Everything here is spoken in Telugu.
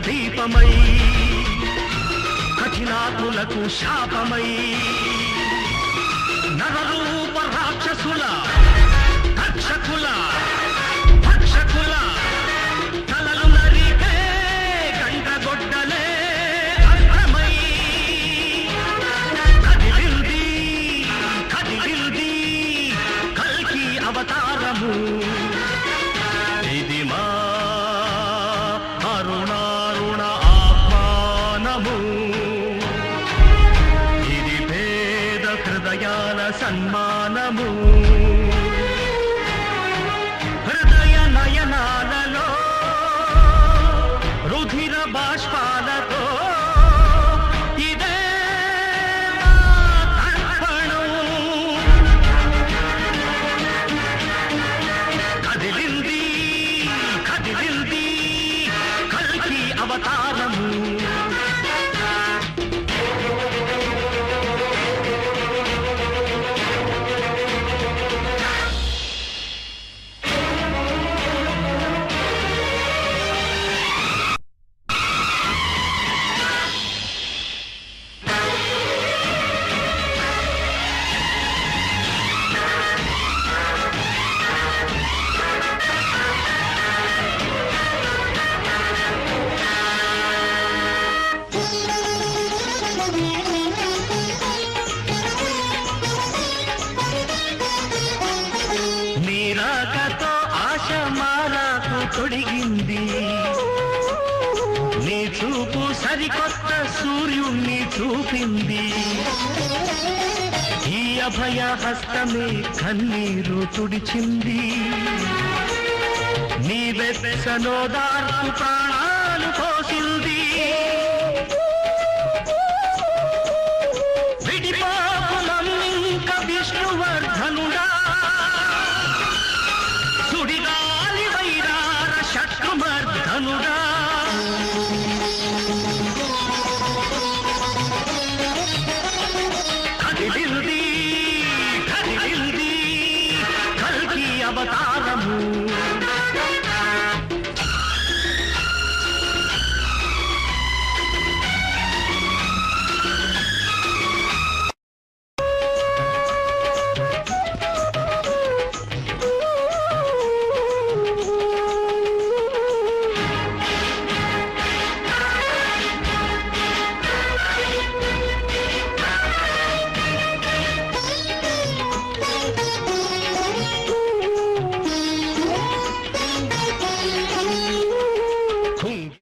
దీపమై కఠినాత్ములకు శాపమై నరరూప రాక్షసుల రక్షకుల భక్షకుల తలలు నరికే గండ్రగొడ్డలే అర్థమై కదిలింది కదిలింది కల్కి అవతారము. ఇది మా అరుణారుణ ఆహ్వానము. ఇది పేద హృదయాల సన్మానము. హృదయ నయనాలలో రుధిర బాష్పాలతో ఇదే మా తర్పణం. కదిలింది కదిలింది కల్కి అవతారము. నీరాకతో ఆశ మాలకు తొడిగింది. నీ చూపు సరికొత్త సూర్యుణ్ణి చూపింది. ఈ అభయ హస్తమే కన్నీరు తుడిచింది. నీ వెచ్చనోదార్పు ప్రాణాలు పోసింది. విడిపాపు నమ్మింక విష్ణువర్ధనుడా, సుడిగాలి వైరార శత్రుమర్ధనుడా.